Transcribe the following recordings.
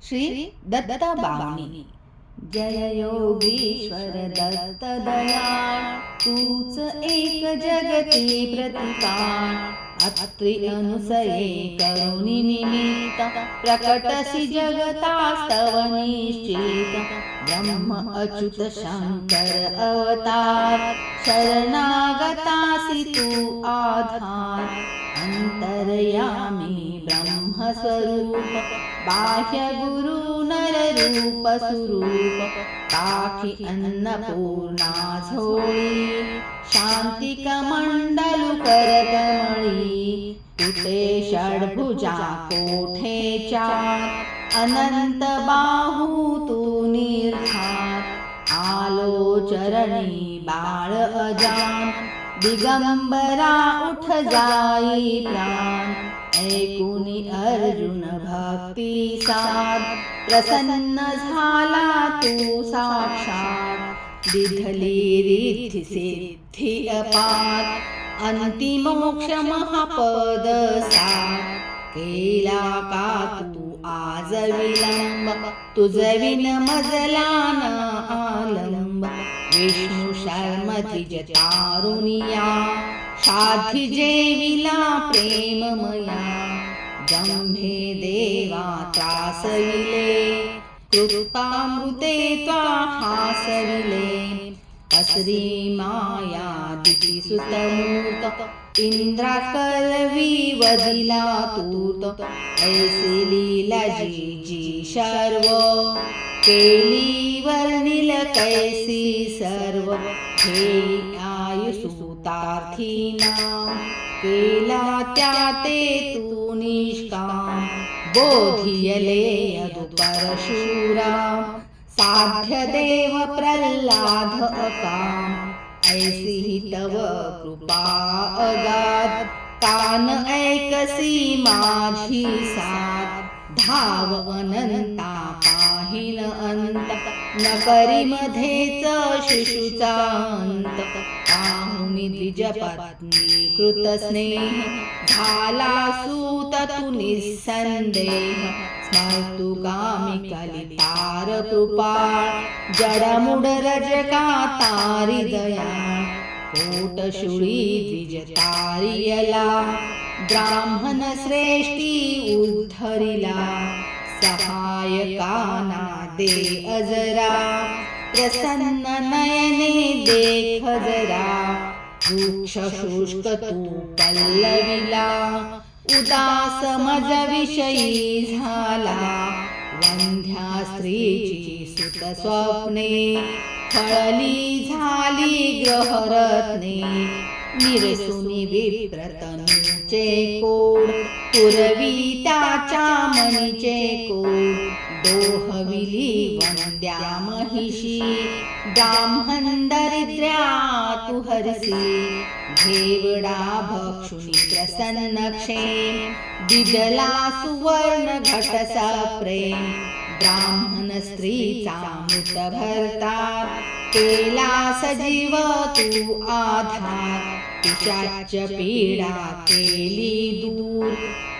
श्री दत्तबावनी। जय योगीश्वर दत्त दयाळ, तूच एक जगती प्रतिपाळ। अत्रि अनुसये करुणी निमित्त, प्रकटसी जगतास्तव निश्चित। ब्रह्म अच्युत शंकर अवतार, शरणागतासी तू आधार। अंतर्यामी ब्रह्मस्वरूप, बाह्य गुरु नररूप सुरूप। पाखी अन्नपूर्णा झोळी, शांती कमंडलु करकमळी। कुटे षड्भुजा कोठे चार, अनंत बाहू तू निर्धार। आलो चरणी बाळ अजान, दिगंबरा उठ जाई प्राण। ऐकुनी अर्जुन भक्ती साध, प्रसन्न झाला तू साक्षात। दिधली रिद्धी सिद्धी अपार, अंतिम मोक्ष महापद सार। केला का तू आज विलंब, तुझविन मजला न आलंब। विष्णू शर्म द्विज तारुनिया, साधी जेविला प्रेममया। जंभे देवा त्रासविले, कृपामृते त्वा हासविले। असरी माया दिती सुतमूर्त, इंद्रा करवी वदिला तूर्त। ऐसे लीला जी जी शर्व, केली वर्णिल कैसी सर्व। हे आयुसुतार्थीना, केला त्या ते तू निष्काम। बोधियले अदु परशुरा, साध्य देव प्रल्हाद अकाम। ऐसी ही तव कृपा अगाध, कान ऐकसी माझी साथ। धाव अनंता पाहिन अंत, न करी मध्येच शिशुचा अंत। पाहुनी द्विज पत्नी कृत स्नेह, झाला सूत तू निस्संदेह। स्मर्तु कामी कलितार कृपाळ, जडमुड रजका तारी दयाळ। कोटशुळी द्विज तारियला, ब्राह्मण श्रेष्ठी उद्धरिला। सहायकाना दे अजरा, प्रसन्न नयने देख जरा। वृक्ष शुष्क तू पल्लविला, उदास मज विषयी झाला। वंध्या स्त्रीची सुत स्वप्ने, फळली झाली ग्रहरत्ने। निरसुनी विप्रतनूचे कोड, पुरवी त्याच्या मनीचे कोड। दोहविली वंद्या महिषी, ब्राह्मण दरिद्र्या तू हरसी। घेवडा भक्षुनी प्रसन्न क्षेम, दिदला सुवर्ण घटसा प्रेम। ब्राह्मण स्त्रीचा मृत भरता, केला सजीव तू आधार। पिशाच पीडा केली दूर,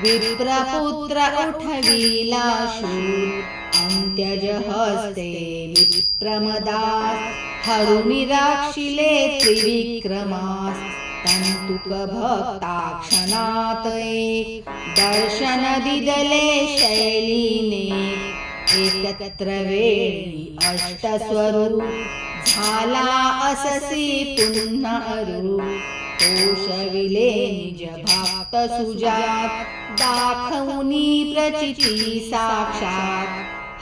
विप्रपुत्र उठविला शूर। अंत्यज हस्ते विप्रमदास, हरुणी राक्षिले त्रिविक्रमास। तंतुक भक्ता क्षणात एक, दर्शन दिदले शैलीने। एकत्र वेळी अष्टस्वरूप, झाला अससी पुन्हा अरूप। तोषविले निज भक्त सुजात, दाखवुनी प्रचिती साक्षात।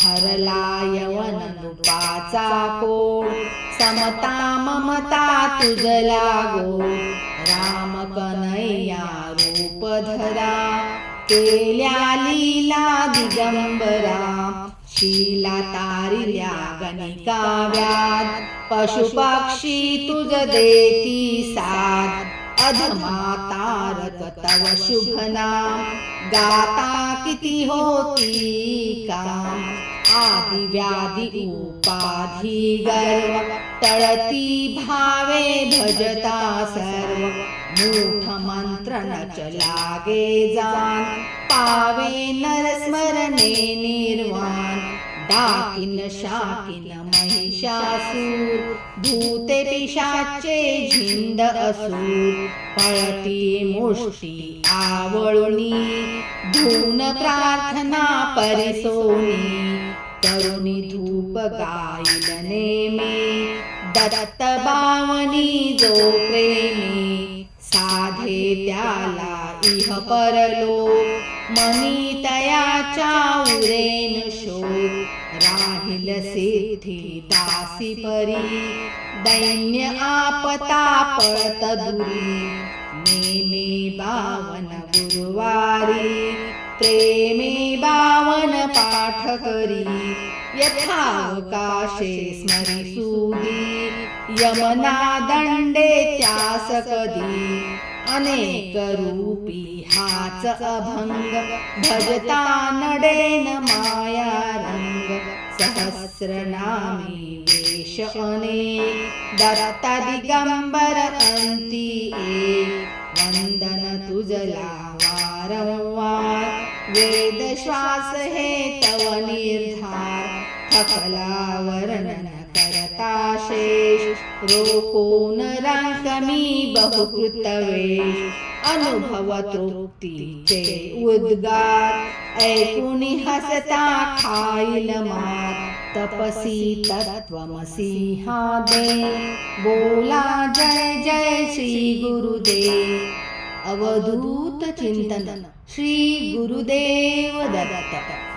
हरला यवन रूपाचा कोड, समता ममता तुझला गोड। राम कन्हैया रूप धरा, केल्या लीला दिगंबरा। शीला तारिल्या गणिका व्याध, पशुपक्षी तुझ देती साथ। अधमा तारक तव शुभ नाम, गाता किती होती काम। आदि व्याधी उपाधी गर्व, टळती भावे भजता सर्व। मूढ मंत्र न चलागे जान, पावे नर स्मरणे निर्वाण। डाकिन शाकिन महिषासूर भूते पिशाचे झिंड असुर पळती मुष्टी आवळुनी धून प्रार्थना परिसोनी तरुणी धूप गाईल नेमे दत्त बावनी जो प्रेमी साधे त्याला इह परलोक मनी तयाच्या उरेन शोक राहिल सिद्धी दासी परी दैन्य आपता पळत दुरी नेमे बावन गुरुवारी प्रेमे बावन पाठ करी यथावकाशे स्मरी सुदी यमना दंडे त्यास कधी अनेक रूपी हाच अभंग भजता नडेन माया रंग सहस्रनामी वेश अनेक दत्ता दिगंबर अंती एक वंदन तुझला वारंवार वेद श्वास हे तव निर्धार थकला वर्णन करता शेष रोकोन रांकमी बहुकृत वेश अनुभव तृप्तीचे उद्गार ऐकुनी हसता खाईल मार तपसी तत्वमसी हा दे बोला जय जय श्री गुरुदेव अवधूत चिंतन श्री गुरुदेव दत्त।